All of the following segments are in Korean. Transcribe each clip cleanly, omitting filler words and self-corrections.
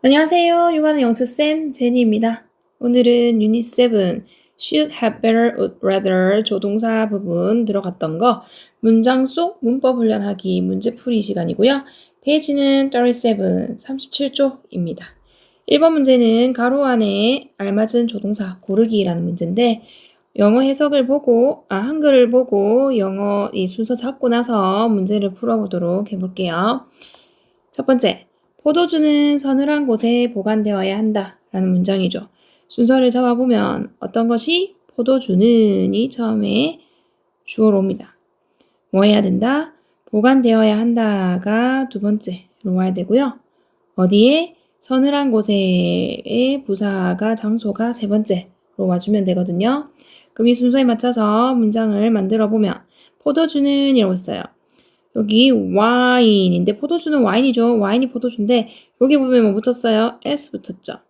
안녕하세요. 육아는 영수쌤 제니입니다. 오늘은 유닛 7 should have better would rather 조동사 부분 들어갔던 거 문장 속 문법 훈련하기 문제풀이 시간이고요. 페이지는 37, 37쪽입니다. 1번 문제는 가로 안에 알맞은 조동사 고르기라는 문제인데 영어 해석을 보고 한글을 보고 영어 이 순서 잡고 나서 문제를 풀어보도록 해볼게요. 첫 번째, 포도주는 서늘한 곳에 보관되어야 한다 라는 문장이죠. 순서를 잡아보면 어떤 것이 포도주는이 처음에 주어로 옵니다. 뭐 해야 된다? 보관되어야 한다가 두 번째로 와야 되고요. 어디에? 서늘한 곳에의 부사가 장소가 세 번째로 와주면 되거든요. 그럼 이 순서에 맞춰서 문장을 만들어 보면 포도주는 이라고 했어요. 여기 와인인데 포도주는 와인이죠. 와인이 포도주인데 여기 보면 뭐 붙었어요? S 붙었죠.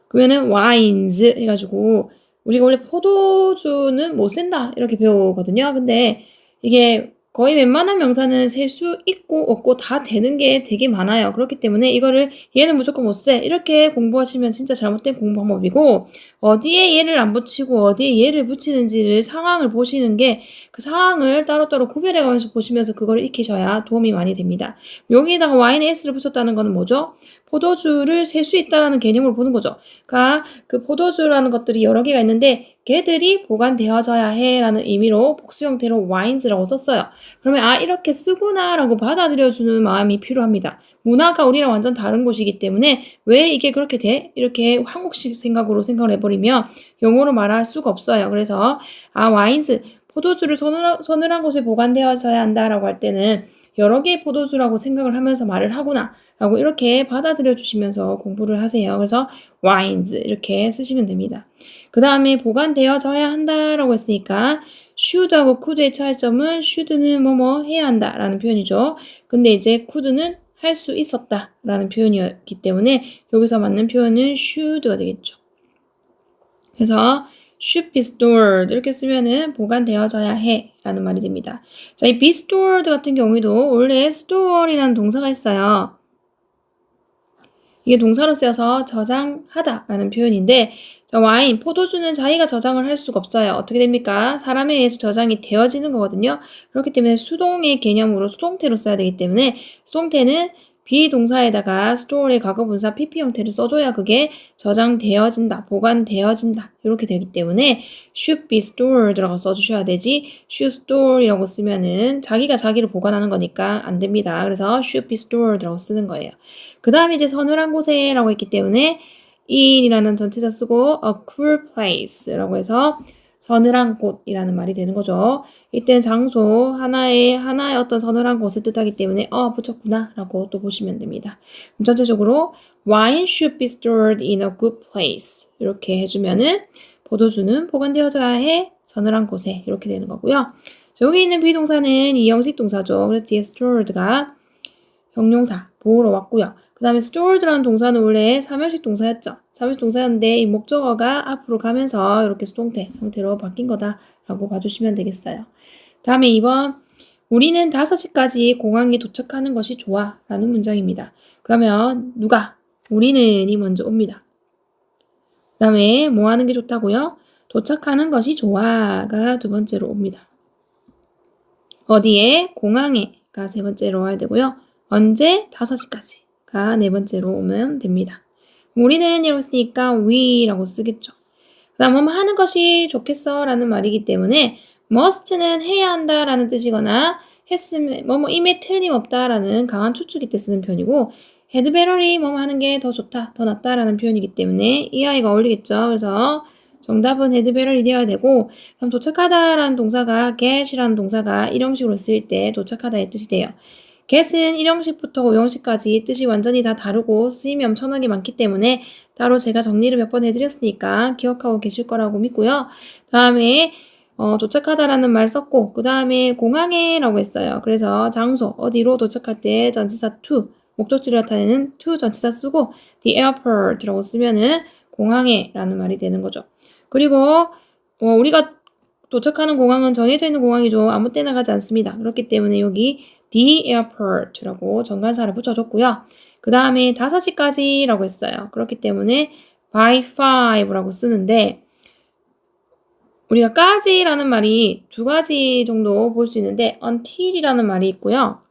그러면은 wines 해가지고 우리가 원래 포도주는 못 쓴다 이렇게 배우거든요. 근데 이게 거의 웬만한 명사는 셀 수 있고 없고 다 되는 게 되게 많아요. 그렇기 때문에 이거를 얘는 무조건 못 세. 이렇게 공부하시면 진짜 잘못된 공부 방법이고 어디에 얘를 안 붙이고 어디에 얘를 붙이는지를 상황을 보시는 게 그 상황을 따로따로 구별해 가면서 보시면서 그걸 익히셔야 도움이 많이 됩니다. 여기에다가 y에 s를 붙였다는 거는 뭐죠? 포도주를 셀 수 있다라는 개념으로 보는 거죠. 그러니까 그 포도주라는 것들이 여러 개가 있는데 걔들이 보관되어져야 해라는 의미로 복수 형태로 wines라고 썼어요. 그러면 이렇게 쓰구나라고 받아들여주는 마음이 필요합니다. 문화가 우리랑 완전 다른 곳이기 때문에 왜 이게 그렇게 돼? 이렇게 한국식 생각으로 생각을 해버리면 영어로 말할 수가 없어요. 그래서 wines, 포도주를 서늘한 곳에 보관되어져야 한다라고 할 때는 여러 개의 포도주라고 생각을 하면서 말을 하구나 라고 이렇게 받아들여 주시면서 공부를 하세요. 그래서 wines 이렇게 쓰시면 됩니다. 그 다음에 보관되어져야 한다라고 했으니까 should하고 could의 차이점은 should는 뭐뭐 해야 한다라는 표현이죠. 근데 이제 could는 할 수 있었다라는 표현이었기 때문에 여기서 맞는 표현은 should가 되겠죠. 그래서 should be stored 이렇게 쓰면은 보관되어져야 해 라는 말이 됩니다. 자, 이 be stored 같은 경우에도 원래 store이라는 동사가 있어요. 이게 동사로 쓰여서 저장하다 라는 표현인데 자, 와인, 포도주는 자기가 저장을 할 수가 없어요. 어떻게 됩니까? 사람에 의해서 저장이 되어지는 거거든요. 그렇기 때문에 수동의 개념으로 수동태로 써야 되기 때문에 수동태는 비동사에다가 store의 과거분사 PP 형태를 써줘야 그게 저장되어진다, 보관되어진다 이렇게 되기 때문에 should be stored라고 써주셔야 되지 should store이라고 쓰면은 자기가 자기를 보관하는 거니까 안 됩니다. 그래서 should be stored라고 쓰는 거예요. 그 다음에 이제 서늘한 곳에 라고 했기 때문에 in이라는 전치사 쓰고 a cool place라고 해서 서늘한 곳이라는 말이 되는 거죠. 이때는 장소 하나의 어떤 서늘한 곳을 뜻하기 때문에 붙였구나 라고 또 보시면 됩니다. 전체적으로 wine should be stored in a good place 이렇게 해주면은 포도주는 보관되어져야 해 서늘한 곳에 이렇게 되는 거고요. 여기 있는 비동사는 이형식 동사죠. 그래서 뒤에 stored가 형용사 보호로 왔고요. 그 다음에 stored라는 동사는 원래 3형식 동사였죠. 3형식 동사였는데 이 목적어가 앞으로 가면서 이렇게 수동태 형태로 바뀐 거다라고 봐주시면 되겠어요. 다음에 2번 우리는 5시까지 공항에 도착하는 것이 좋아 라는 문장입니다. 그러면 누가? 우리는이 먼저 옵니다. 그 다음에 뭐 하는 게 좋다고요? 도착하는 것이 좋아가 두 번째로 옵니다. 어디에? 공항에가 세 번째로 와야 되고요. 언제? 5시까지가 네 번째로 오면 됩니다. 우리는 이라고 쓰니까 we라고 쓰겠죠. 그 다음 뭐뭐 하는 것이 좋겠어 라는 말이기 때문에 must는 해야 한다 라는 뜻이거나 했으면 뭐뭐 임에 틀림없다 라는 강한 추측일 때 쓰는 표현이고 had better이 뭐뭐 하는 게 더 좋다, 더 낫다 라는 표현이기 때문에 이 아이가 어울리겠죠. 그래서 정답은 had better이 되어야 되고 그럼 도착하다라는 동사가 get이라는 동사가 일형식으로 쓰일 때 도착하다의 뜻이 돼요. get은 1형식부터 5형식까지 뜻이 완전히 다 다르고 쓰임이 엄청나게 많기 때문에 따로 제가 정리를 몇 번 해드렸으니까 기억하고 계실 거라고 믿고요. 다음에 도착하다라는 말 썼고 그 다음에 공항에 라고 했어요. 그래서 장소 어디로 도착할 때 전치사 to 목적지를 나타내는 to 전치사 쓰고 the airport라고 쓰면은 공항에 라는 말이 되는 거죠. 그리고 우리가 도착하는 공항은 정해져 있는 공항이죠. 아무 때나 가지 않습니다. 그렇기 때문에 여기 the airport라고 정관사를 붙여줬고요. 그 다음에 5시까지라고 했어요. 그렇기 때문에 by 5라고 쓰는데 우리가 까지라는 말이 두 가지 정도 볼 수 있는데 until이라는 말이 있고요.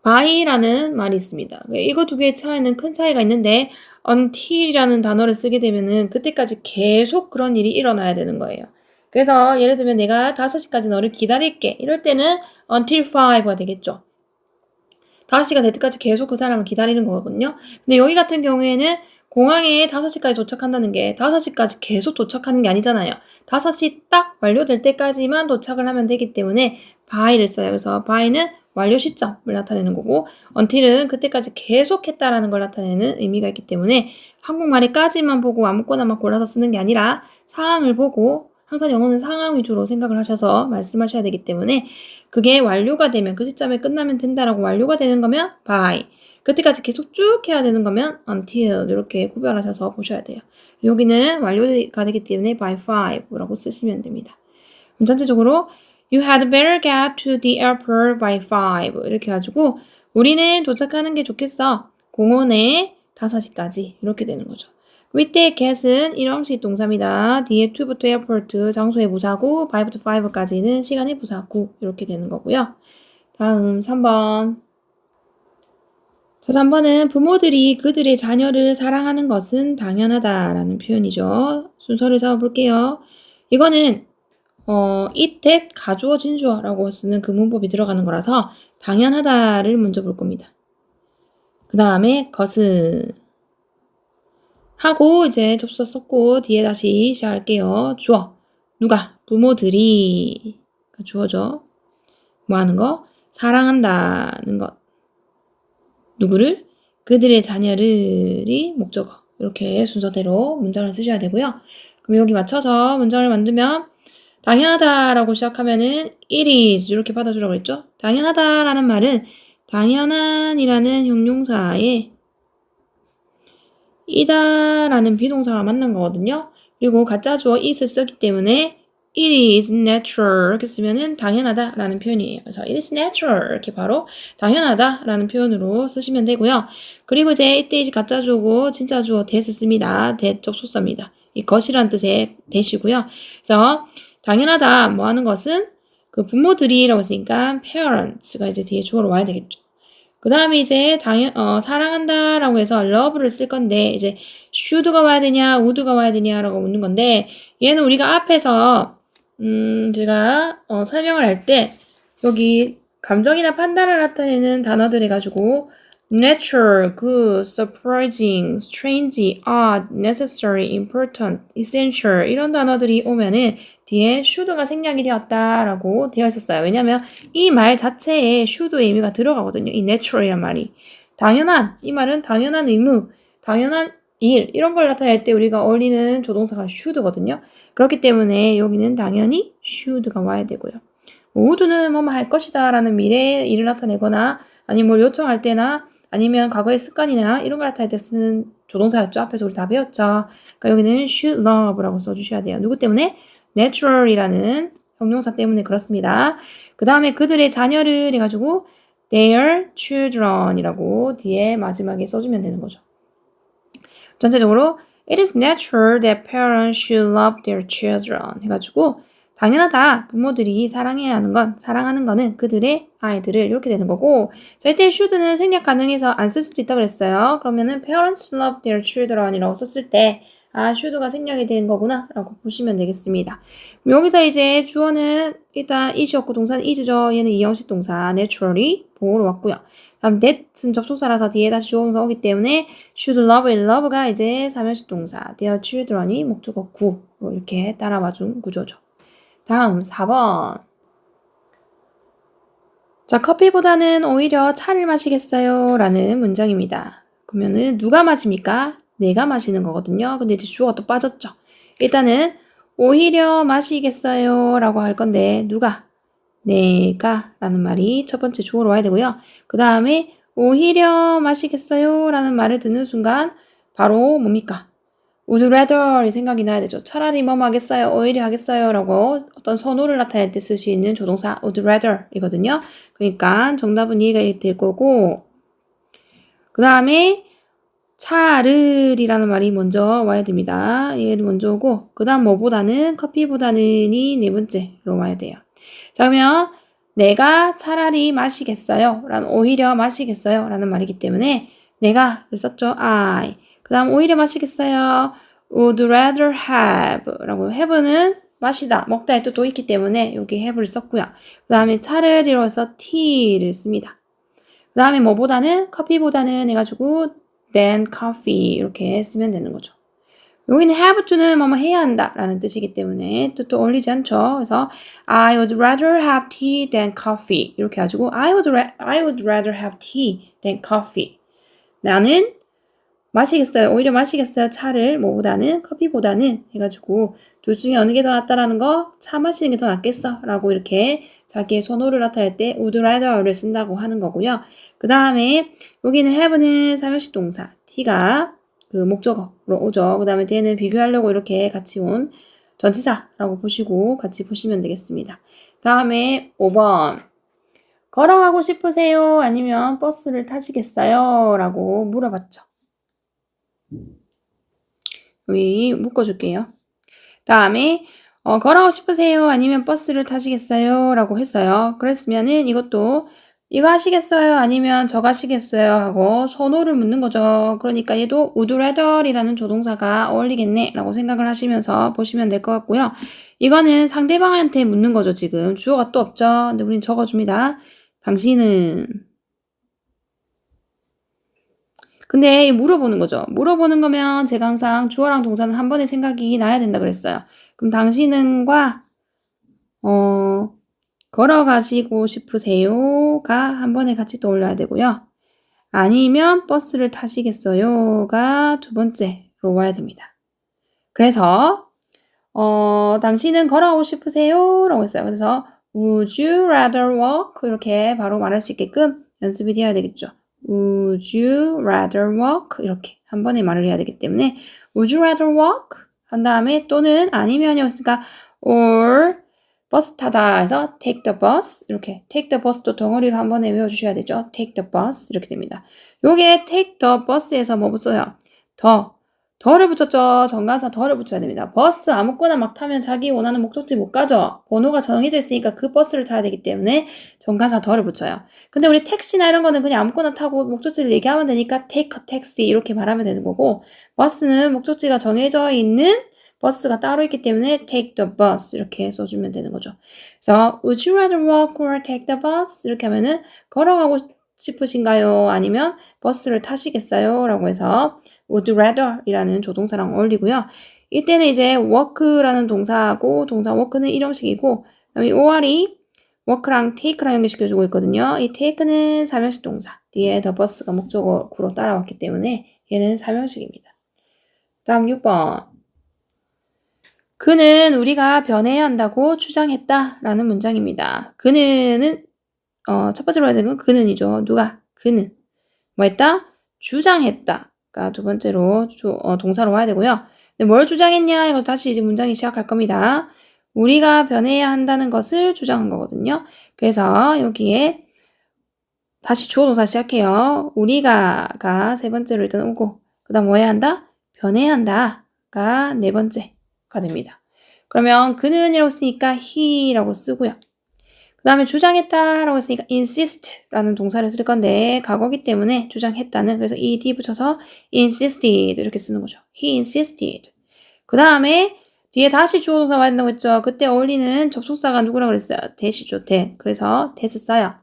by라는 말이 있습니다. 이거 두 개의 차이는 큰 차이가 있는데 until이라는 단어를 쓰게 되면은 그때까지 계속 그런 일이 일어나야 되는 거예요. 그래서 예를 들면 내가 5시까지 너를 기다릴게. 이럴 때는 until 5가 되겠죠. 5시가 될 때까지 계속 그 사람을 기다리는 거거든요. 근데 여기 같은 경우에는 공항에 5시까지 도착한다는 게 5시까지 계속 도착하는 게 아니잖아요. 5시 딱 완료될 때까지만 도착을 하면 되기 때문에 by를 써요. 그래서 by는 완료 시점을 나타내는 거고 until은 그때까지 계속 했다라는 걸 나타내는 의미가 있기 때문에 한국말에까지만 보고 아무거나만 골라서 쓰는 게 아니라 상황을 보고 항상 영어는 상황 위주로 생각을 하셔서 말씀하셔야 되기 때문에 그게 완료가 되면 그 시점에 끝나면 된다라고 완료가 되는 거면 by 그때까지 계속 쭉 해야 되는 거면 until 이렇게 구별하셔서 보셔야 돼요. 여기는 완료가 되기 때문에 by 5라고 쓰시면 됩니다. 그럼 전체적으로 You had better get to the airport by 5 이렇게 해가지고 우리는 도착하는 게 좋겠어. 공원에 5시까지 이렇게 되는 거죠. 이때 get은 일형식 동사입니다. 뒤에 to부터 airport 장소의 부사고 by부터 5까지는 시간의 부사고 이렇게 되는 거고요. 다음 3번. 자, 3번은 부모들이 그들의 자녀를 사랑하는 것은 당연하다라는 표현이죠. 순서를 잡아볼게요. 이거는 it, that, 가주어, 진주어라고 쓰는 그 문법이 들어가는 거라서 당연하다를 먼저 볼 겁니다. 그 다음에 것은 하고 이제 접수사 썼고 뒤에 다시 시작할게요. 주어. 누가? 부모들이 주어죠. 뭐 하는 거? 사랑한다는 것. 누구를? 그들의 자녀를이 목적어. 이렇게 순서대로 문장을 쓰셔야 되고요. 그럼 여기 맞춰서 문장을 만들면 당연하다라고 시작하면은 it is 이렇게 받아주라고 했죠. 당연하다라는 말은 당연한이라는 형용사에 이다라는 비동사가 만난 거거든요. 그리고 가짜 주어 is를 썼기 때문에 it is natural 이렇게 쓰면은 당연하다라는 표현이에요. 그래서 it is natural 이렇게 바로 당연하다라는 표현으로 쓰시면 되고요. 그리고 이제 이때 이제 가짜 주어고 진짜 주어 that 씁니다. that 접속사입니다. 이 것이란 뜻의 that이고요. 그래서 당연하다 뭐 하는 것은 그 부모들이라고 했으니까 parents가 이제 뒤에 주어로 와야 되겠죠. 그 다음에 이제 사랑한다라고 해서 love를 쓸 건데 이제 should가 와야 되냐 would가 와야 되냐라고 묻는 건데 얘는 우리가 앞에서 제가 설명을 할 때 여기 감정이나 판단을 나타내는 단어들 해가지고 natural, good, surprising, strange, odd, necessary, important, essential 이런 단어들이 오면은 뒤에 should가 생략이 되었다라고 되어 있었어요. 왜냐면 이 말 자체에 should의 의미가 들어가거든요. 이 natural이란 말이. 당연한, 이 말은 당연한 의무, 당연한 일 이런 걸 나타낼 때 우리가 어울리는 조동사가 should거든요. 그렇기 때문에 여기는 당연히 should가 와야 되고요. would는 뭐뭐 할 것이다 라는 미래의 일을 나타내거나 아니면 뭘 요청할 때나 아니면 과거의 습관이나 이런 걸 나타낼 때 쓰는 조동사였죠. 앞에서 우리 다 배웠죠. 그러니까 여기는 should love라고 써주셔야 돼요. 누구 때문에? natural이라는 형용사 때문에 그렇습니다. 그 다음에 그들의 자녀를 해가지고 their children이라고 뒤에 마지막에 써주면 되는 거죠. 전체적으로 it is natural that parents should love their children 해가지고 당연하다. 부모들이 사랑하는 거는 그들의 아이들을 이렇게 되는 거고 자, 이때 should는 생략 가능해서 안 쓸 수도 있다고 그랬어요. 그러면은 parents love their children이라고 썼을 때 should가 생략이 된 거구나 라고 보시면 되겠습니다. 여기서 이제 주어는 일단 is였고 동사는 is죠. 얘는 이형식 동사 naturally 보호로 왔고요. 다음 that은 접속사라서 뒤에 다시 주어동사 오기 때문에 should love, love가 이제 삼형식 동사 their children이 목적어 구로 이렇게 따라와준 구조죠. 다음 4번. 자, 커피보다는 오히려 차를 마시겠어요? 라는 문장입니다. 그러면은 누가 마십니까? 내가 마시는 거거든요. 근데 이제 주어가 또 빠졌죠. 일단은 오히려 마시겠어요? 라고 할 건데 누가? 내가 라는 말이 첫 번째 주어로 와야 되고요. 그 다음에 오히려 마시겠어요? 라는 말을 듣는 순간 바로 뭡니까? would rather이 생각이 나야 되죠. 차라리 뭐뭐 하겠어요, 오히려 하겠어요 라고 어떤 선호를 나타낼 때 쓸 수 있는 조동사 would rather 이거든요. 그러니까 정답은 이해가 될 거고 그 다음에 차를이라는 말이 먼저 와야 됩니다. 얘는 먼저 오고 그 다음 뭐보다는 커피보다는이 네 번째로 와야 돼요. 자 그러면 내가 차라리 마시겠어요 라는 오히려 마시겠어요 라는 말이기 때문에 내가를 썼죠. I 그 다음 오히려 마시겠어요. would rather have 라고 have는 마시다, 먹다의 뜻도 있기 때문에 여기 have를 썼고요. 그 다음에 차를 이뤄서 tea를 씁니다. 그 다음에 뭐보다는 커피보다는 해가지고 than coffee 이렇게 쓰면 되는 거죠. 여기는 have to는 뭐뭐 해야 한다 라는 뜻이기 때문에 뜻도 어울리지 않죠. 그래서 I would rather have tea than coffee 이렇게 해가지고 I would rather have tea than coffee. 나는 마시겠어요. 오히려 마시겠어요. 차를 뭐보다는 커피보다는 해가지고 둘 중에 어느 게 더 낫다라는 거 차 마시는 게 더 낫겠어 라고 이렇게 자기의 선호를 나타낼 때 would rather를 쓴다고 하는 거고요. 그 다음에 여기는 have는 삼형식 동사 t가 그 목적어로 오죠. 그 다음에 t는 비교하려고 이렇게 같이 온 전치사라고 보시고 같이 보시면 되겠습니다. 다음에 5번 걸어가고 싶으세요? 아니면 버스를 타시겠어요? 라고 물어봤죠. 여기 묶어줄게요. 다음에 걸어가고 싶으세요? 아니면 버스를 타시겠어요? 라고 했어요. 그랬으면은 이것도 이거 하시겠어요? 아니면 저거 하시겠어요? 하고 선호를 묻는 거죠. 그러니까 얘도 would rather이라는 조동사가 어울리겠네 라고 생각을 하시면서 보시면 될 것 같고요. 이거는 상대방한테 묻는 거죠. 지금 주어가 또 없죠. 근데 우린 적어줍니다. 당신은 근데 물어보는 거죠. 물어보는 거면 제가 항상 주어랑 동사는 한 번에 생각이 나야 된다 그랬어요. 그럼 당신은과 걸어가시고 싶으세요가 한 번에 같이 떠올려야 되고요. 아니면 버스를 타시겠어요가 두 번째로 와야 됩니다. 그래서 당신은 걸어가고 싶으세요? 라고 했어요. 그래서 would you rather walk? 이렇게 바로 말할 수 있게끔 연습이 되어야 되겠죠. Would you rather walk? 이렇게 한 번에 말을 해야 되기 때문에 Would you rather walk? 한 다음에 또는 아니면이었으니까 or 버스 타다 해서 take the bus 이렇게 take the bus도 덩어리로 한 번에 외워주셔야 되죠. take the bus 이렇게 됩니다. 요게 take the bus에서 뭐 붙어요? 더를 붙였죠. 정관사 더를 붙여야 됩니다. 버스 아무거나 막 타면 자기 원하는 목적지 못 가죠. 번호가 정해져 있으니까 그 버스를 타야 되기 때문에 정관사 더를 붙여요. 근데 우리 택시나 이런 거는 그냥 아무거나 타고 목적지를 얘기하면 되니까 take a taxi 이렇게 말하면 되는 거고 버스는 목적지가 정해져 있는 버스가 따로 있기 때문에 take the bus 이렇게 써주면 되는 거죠. 그래서 would you rather walk or take the bus? 이렇게 하면은 걸어가고 싶으신가요? 아니면 버스를 타시겠어요? 라고 해서 would rather 이라는 조동사랑 어울리고요. 이때는 이제 work라는 동사하고 동사 work는 일형식이고 그다음에 or이 work랑 take랑 연결시켜주고 있거든요. 이 take는 삼형식 동사 뒤에 the bus가 목적어구로 따라왔기 때문에 얘는 삼형식입니다. 다음 6번 그는 우리가 변해야 한다고 주장했다 라는 문장입니다. 그는 첫 번째로 해야 되는 건 그는이죠. 누가? 그는 뭐 했다? 주장했다. 두 번째로 동사로 와야 되고요. 근데 뭘 주장했냐? 이거 다시 이제 문장이 시작할 겁니다. 우리가 변해야 한다는 것을 주장한 거거든요. 그래서 여기에 다시 주어 동사 시작해요. 우리가가 세 번째로 일단 오고 그 다음 뭐 해야 한다? 변해야 한다가 네 번째가 됩니다. 그러면 그는이라고 쓰니까 he라고 쓰고요. 그 다음에 주장했다라고 했으니까 insist라는 동사를 쓸 건데 과거기 때문에 주장했다는 그래서 ed 붙여서 insisted 이렇게 쓰는 거죠. He insisted. 그 다음에 뒤에 다시 주어 동사 와야 된다고 했죠. 그때 어울리는 접속사가 누구라고 그랬어요? that이죠. that. 그래서 that 써요.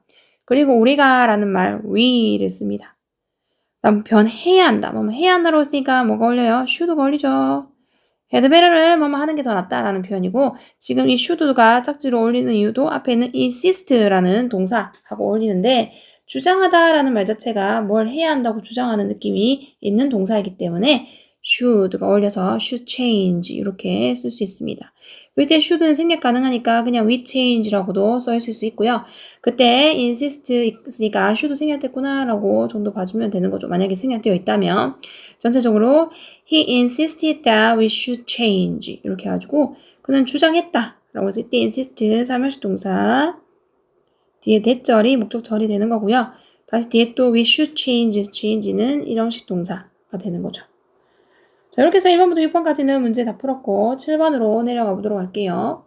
그리고 우리가 라는 말 we를 씁니다. 다음 변해야 한다. 뭐 해야 한다라고 했으니까 뭐가 어울려요? should가 어울리죠. had better를 뭐뭐 하는 게 더 낫다라는 표현이고 지금 이 should가 짝지로 어울리는 이유도 앞에 있는 insist라는 동사하고 어울리는데 주장하다라는 말 자체가 뭘 해야 한다고 주장하는 느낌이 있는 동사이기 때문에 should가 어울려서 should change 이렇게 쓸 수 있습니다. 그럴 때 should는 생략 가능하니까 그냥 we change라고도 써 있을 수 있고요. 그때 insist 있으니까 should 생략됐구나 라고 정도 봐주면 되는 거죠. 만약에 생략되어 있다면 전체적으로 he insisted that we should change 이렇게 해가지고 그는 주장했다 라고 했을 때 insist 사무식 동사 뒤에 대절이 목적절이 되는 거고요. 다시 뒤에 또 we should change는 일형식 동사가 되는 거죠. 자, 이렇게 해서 1번부터 6번까지는 문제 다 풀었고 7번으로 내려가 보도록 할게요.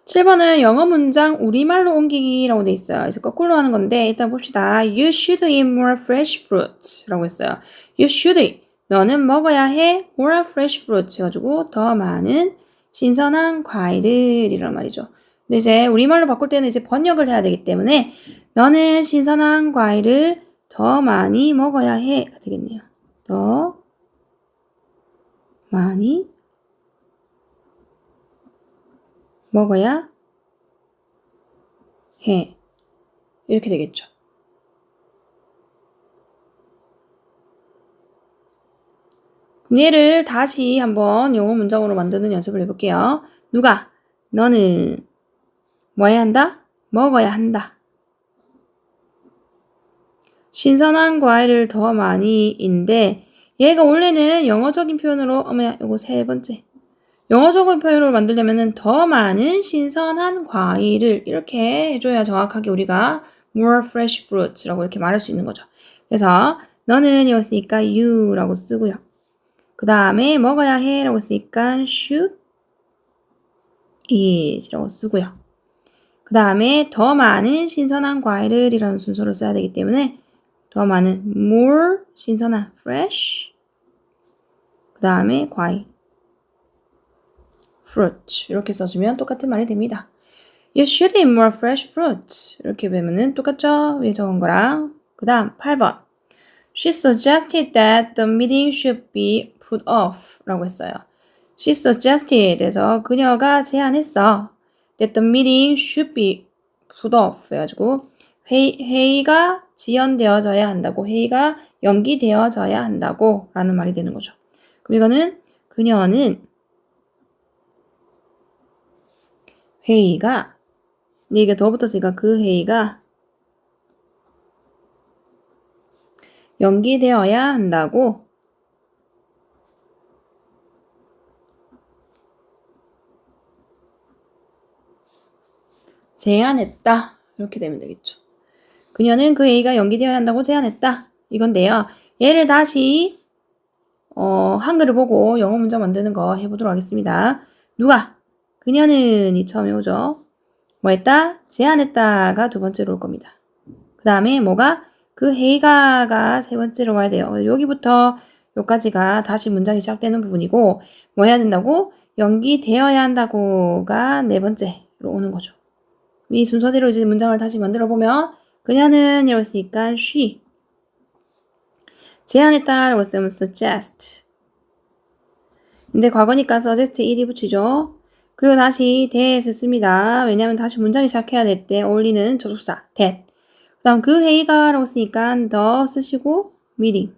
7번은 영어 문장 우리말로 옮기기라고 돼 있어요. 그래서 거꾸로 하는 건데 일단 봅시다. You should eat more fresh fruits 라고 했어요. You should eat. 너는 먹어야 해 more fresh fruits 해가지고 더 많은 신선한 과일을 말이죠. 근데 이제 우리말로 바꿀 때는 이제 번역을 해야 되기 때문에 너는 신선한 과일을 더 많이 먹어야 해가 되겠네요. 더 많이 먹어야 해. 이렇게 되겠죠. 그럼 얘를 다시 한번 영어 문장으로 만드는 연습을 해볼게요. 누가? 너는 뭐 해야 한다? 먹어야 한다. 신선한 과일을 더 많이인데 얘가 원래는 영어적인 표현으로 요거 세 번째 영어적인 표현으로 만들려면은 더 많은 신선한 과일을 이렇게 해줘야 정확하게 우리가 more fresh fruits라고 이렇게 말할 수 있는 거죠. 그래서 너는 이었으니까 you라고 쓰고요. 그 다음에 먹어야 해라고 쓰니까 should eat라고 쓰고요. 그 다음에 더 많은 신선한 과일을 이라는 순서로 써야 되기 때문에 더 많은 more 신선한 fresh 그 다음에 과일 fruit 이렇게 써주면 똑같은 말이 됩니다. You should eat more fresh fruits 이렇게 배우면 똑같죠? 위에 적은 거랑 그 다음 8번 She suggested that the meeting should be put off 라고 했어요. She suggested 해서 그녀가 제안했어 that the meeting should be put off 해가지고 회의가 지연되어져야 한다고 회의가 연기되어져야 한다고 라는 말이 되는 거죠. 그럼 이거는 그녀는 회의가 이게 더 붙었으니까 그 회의가 연기되어야 한다고 제안했다. 이렇게 되면 되겠죠. 그녀는 그 회의가 연기되어야 한다고 제안했다. 이건데요. 얘를 다시 한글을 보고 영어 문장 만드는 거 해보도록 하겠습니다. 누가? 그녀는 이 처음에 오죠. 뭐 했다? 제안했다가 두 번째로 올 겁니다. 그 다음에 뭐가? 그 회의가가 세 번째로 와야 돼요. 여기부터 여기까지가 다시 문장이 시작되는 부분이고 뭐 해야 된다고? 연기되어야 한다고가 네 번째로 오는 거죠. 이 순서대로 이제 문장을 다시 만들어 보면 그녀는 이러고 있으니까 she 제안했다라고 쓰면 suggest 근데 과거니까 suggest ed 붙이죠. 그리고 다시 that을 씁니다. 왜냐하면 다시 문장이 시작해야 될 때 어울리는 접속사 that 그 다음 그 회의가 라고 쓰니까 the 쓰시고 meeting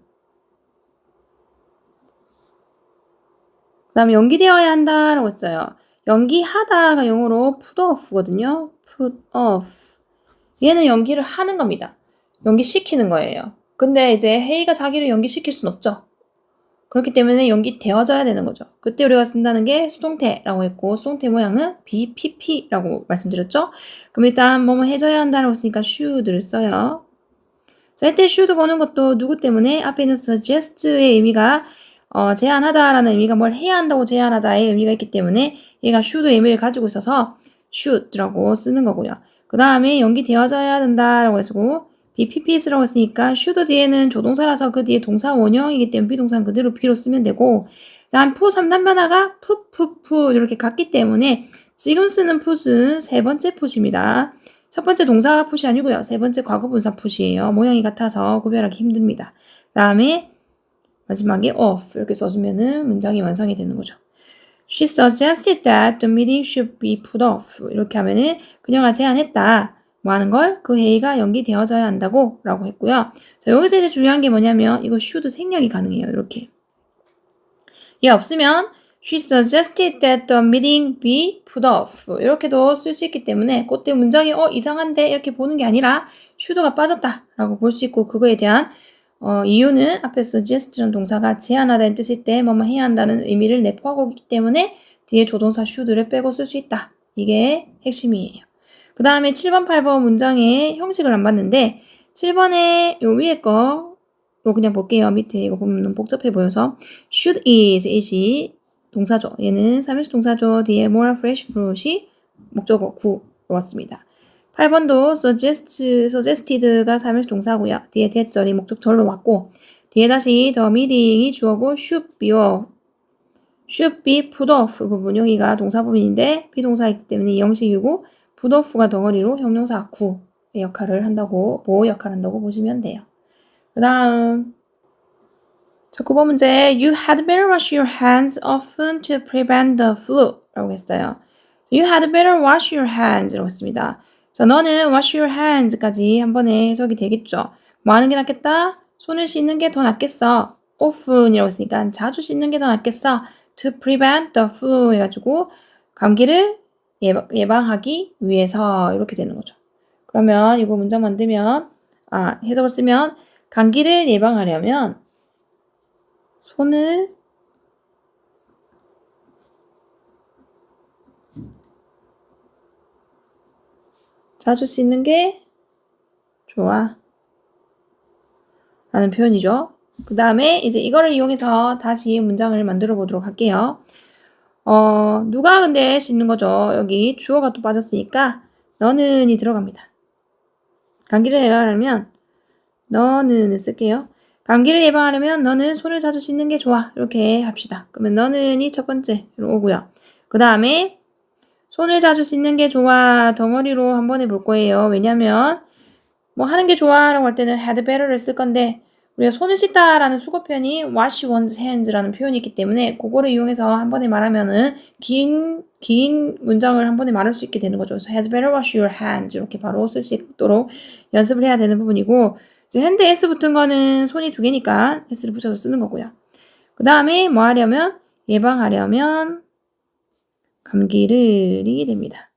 그 다음에 연기되어야 한다 라고 했어요. 연기하다가 영어로 put off거든요. put off 얘는 연기를 하는 겁니다. 연기시키는 거예요. 근데 이제 회의가 자기를 연기시킬 순 없죠. 그렇기 때문에 연기되어져야 되는 거죠. 그때 우리가 쓴다는 게 수동태라고 했고 수동태 모양은 BPP라고 말씀드렸죠. 그럼 일단 뭐뭐 해줘야 한다라고 쓰니까 should를 써요. 자, 이때 should 거는 것도 누구 때문에 앞에 있는 suggest의 의미가 제안하다라는 의미가 뭘 해야 한다고 제안하다의 의미가 있기 때문에 얘가 should의 의미를 가지고 있어서 should라고 쓰는 거고요. 그 다음에 연기되어져야 된다라고 해서 BPPS라고 했으니까 should 뒤에는 조동사라서 그 뒤에 동사 원형이기 때문에 비동사는 그대로 B로 쓰면 되고 다음 푸 3단 변화가 푸 이렇게 같기 때문에 지금 쓰는 풋은 세 번째 풋입니다. 첫 번째 동사 풋이 아니고요. 세 번째 과거분사 풋이에요. 모양이 같아서 구별하기 힘듭니다. 다음에 마지막에 off 이렇게 써주면은 문장이 완성이 되는 거죠. She suggested that the meeting should be put off. 이렇게 하면은 그녀가 제안했다. 뭐 하는 걸? 그 회의가 연기되어져야 한다고 라고 했고요. 자, 여기서 이제 중요한 게 뭐냐면 이거 should 생략이 가능해요. 이렇게. 얘 없으면 She suggested that the meeting be put off. 이렇게도 쓸 수 있기 때문에 그때 문장이 이상한데 이렇게 보는 게 아니라 should가 빠졌다 라고 볼 수 있고 그거에 대한 이유는 앞에 suggest라는 동사가 제안하다는 뜻일 때 뭐뭐 해야 한다는 의미를 내포하고 있기 때문에 뒤에 조동사 should를 빼고 쓸 수 있다. 이게 핵심이에요. 그 다음에 7번, 8번 문장의 형식을 안 봤는데 7번에 요 위에 거로 그냥 볼게요. 밑에 이거 보면 너무 복잡해 보여서 should is, it이 동사죠. 얘는 삼일식 동사죠. 뒤에 more fresh fruit이 목적어 구로 왔습니다. 8번도 suggested가 삼일식 동사고요. 뒤에 대절이 목적절로 왔고 뒤에 다시 the meeting이 주어고 should be put off 부분 여기가 동사 부분인데 비동사이기 때문에 이 형식이고 put off가 덩어리로 형용사 구의 역할을 한다고 보호 역할을 한다고 보시면 돼요. 그 다음 자, 9번 문제 You had better wash your hands often to prevent the flu 라고 했어요. You had better wash your hands 라고 했습니다. 자, 너는 wash your hands까지 한 번에 해석이 되겠죠. 뭐 하는 게 낫겠다? 손을 씻는 게 더 낫겠어. often이라고 했으니까 자주 씻는 게 더 낫겠어. To prevent the flu 해가지고 감기를 예방하기 위해서 이렇게 되는 거죠. 그러면 이거 문장 만들면 해석을 쓰면 감기를 예방하려면 손을 자주 씻는 게 좋아 라는 표현이죠. 그 다음에 이제 이거를 이용해서 다시 문장을 만들어 보도록 할게요. 누가 근데 씻는 거죠? 여기 주어가 또 빠졌으니까 너는이 들어갑니다. 감기를 예방하려면 너는을 쓸게요. 감기를 예방하려면 너는 손을 자주 씻는 게 좋아. 이렇게 합시다. 그러면 너는이 첫 번째로 오고요. 그 다음에 손을 자주 씻는 게 좋아. 덩어리로 한번 해볼 거예요. 왜냐면 뭐 하는 게 좋아라고 할 때는 had better를 쓸 건데 우리가 손을 씻다라는 수거 표현이 wash one's hands라는 표현이 있기 때문에 그거를 이용해서 한 번에 말하면은 긴 문장을 한 번에 말할 수 있게 되는 거죠. 그래서 had better wash your hands 이렇게 바로 쓸 수 있도록 연습을 해야 되는 부분이고 이제 hand s 붙은 거는 손이 두 개니까 s를 붙여서 쓰는 거고요. 그 다음에 뭐 하려면 예방하려면 감기를이 됩니다.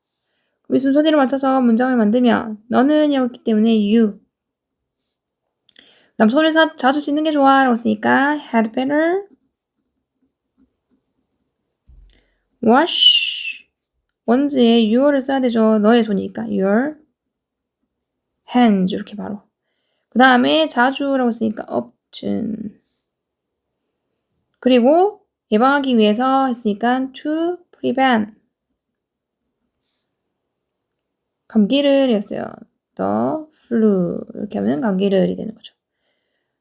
이 순서대로 맞춰서 문장을 만들면 너는 이렇기 때문에 you 그다음 손을 자주 씻는 게 좋아 라고 쓰니까 had better wash one's에 your를 써야 되죠. 너의 손이니까 your hands 이렇게 바로 그 다음에 자주라고 쓰니까 often 그리고 예방하기 위해서 했으니까 to prevent 감기를 했어요. the flu 이렇게 하면 감기를이 되는 거죠.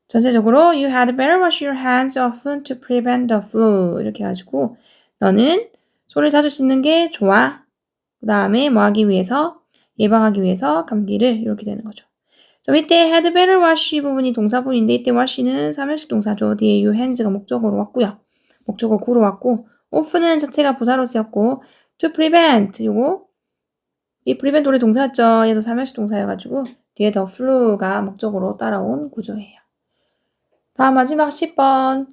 전체적으로 you had better wash your hands often to prevent the flu 이렇게 해가지고 너는 손을 자주 씻는 게 좋아. 그 다음에 뭐 하기 위해서? 예방하기 위해서 감기를 이렇게 되는 거죠. 자, 밑에 had better wash 부분이 동사분인데 이때 wash는 삼형식 동사죠. 뒤에 you hands가 목적어로 왔고요. 목적어 구로 왔고 off는 자체가 부사로 쓰였고 to prevent 요거 이 prevent 원래 동사였죠. 얘도 삼형식 동사여가지고 뒤에 the flu가 목적어로 따라온 구조예요. 다음 마지막 10번.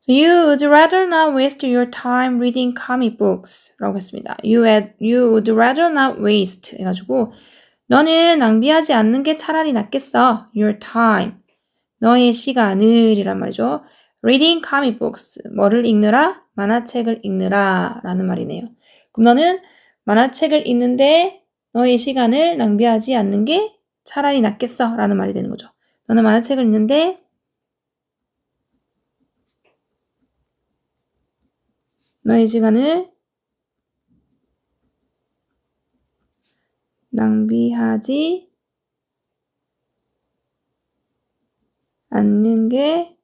So you would rather not waste your time reading comic books 라고 했습니다. You would rather not waste 해가지고 너는 낭비하지 않는 게 차라리 낫겠어. Your time. 너의 시간을 이란 말이죠. Reading comic books. 뭐를 읽느라? 만화책을 읽느라 라는 말이네요. 그럼 너는 만화책을 읽는데 너의 시간을 낭비하지 않는 게 차라리 낫겠어 라는 말이 되는 거죠. 너는 만화책을 읽는데 너의 시간을 낭비하지 않는 게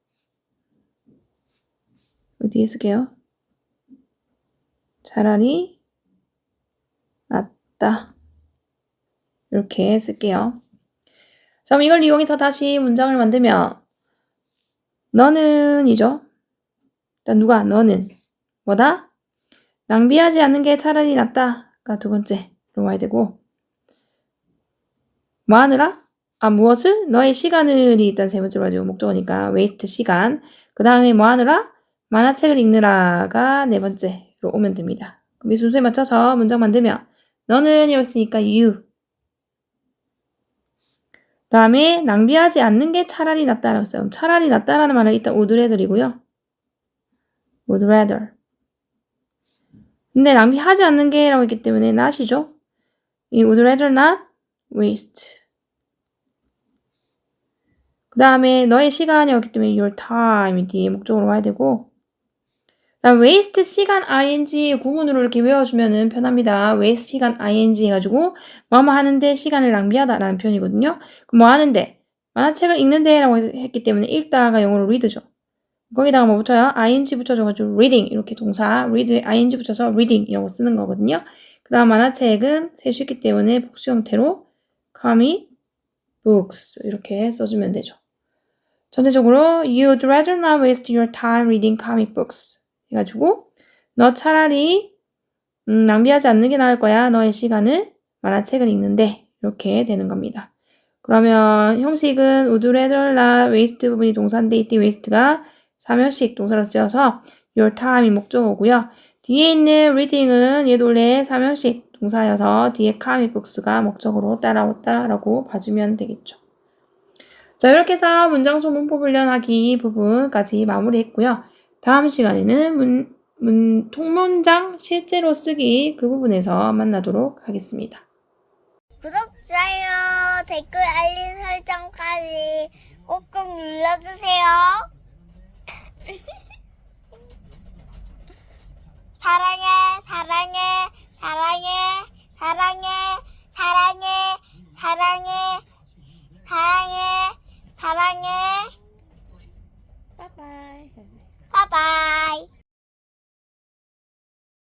어디에 쓸게요? 차라리 낫다. 이렇게 쓸게요. 자, 그럼 이걸 이용해서 다시 문장을 만들면 너는이죠. 일단 너는 뭐다? 낭비하지 않는 게 차라리 낫다가 두 번째. 이러고 와야 되고 뭐 하느라? 무엇을? 너의 시간을 일단 세 번째로 가지고 목적어니까 waste 시간. 그 다음에 뭐 하느라? 만화책을 읽느라가 네 번째로 오면 됩니다. 그럼 이 순서에 맞춰서 문장 만들면 너는 이랬으니까 you. 그 다음에 낭비하지 않는 게 차라리 낫다라고 했어요. 그럼 차라리 낫다라는 말은 일단 would rather이고요. would rather. 근데 낭비하지 않는 게 라고 했기 때문에 not이죠. 이 would rather not waste. 그 다음에 너의 시간이었기 때문에 your time이 뒤에 목적으로 와야 되고 그 다음 waste 시간 ing 구문으로 이렇게 외워주면 편합니다. waste 시간 ing 해가지고 뭐뭐 하는데 시간을 낭비하다 라는 표현이거든요. 그럼 뭐 하는데? 만화책을 읽는데 라고 했기 때문에 읽다가 영어로 read죠. 거기다가 뭐 붙어요? ing 붙여줘가지고 reading 이렇게 동사 read에 ing 붙여서 reading 이라고 쓰는 거거든요. 그 다음 만화책은 셀 수 있기 때문에 복수 형태로 comic books 이렇게 써주면 되죠. 전체적으로 you'd rather not waste your time reading comic books 해가지고 너 차라리 낭비하지 않는 게 나을 거야. 너의 시간을 만화책을 읽는데 이렇게 되는 겁니다. 그러면 형식은 would rather not waste 부분이 동사인데 이때 waste가 사명식 동사로 쓰여서 your time이 목적어고요. 뒤에 있는 reading은 얘도 원래 사명식 동사여서 뒤에 comic books가 목적어로 따라왔다라고 봐주면 되겠죠. 자, 이렇게 해서 문장 속 문법 훈련하기 부분까지 마무리했고요. 다음 시간에는 통문장 실제로 쓰기 그 부분에서 만나도록 하겠습니다. 구독, 좋아요, 댓글, 알림 설정까지 꼭꼭 눌러주세요. 사랑해, 사랑해, 사랑해, 사랑해, 사랑해, 사랑해, 사랑해, 사랑해. 바이바이. 바이바이.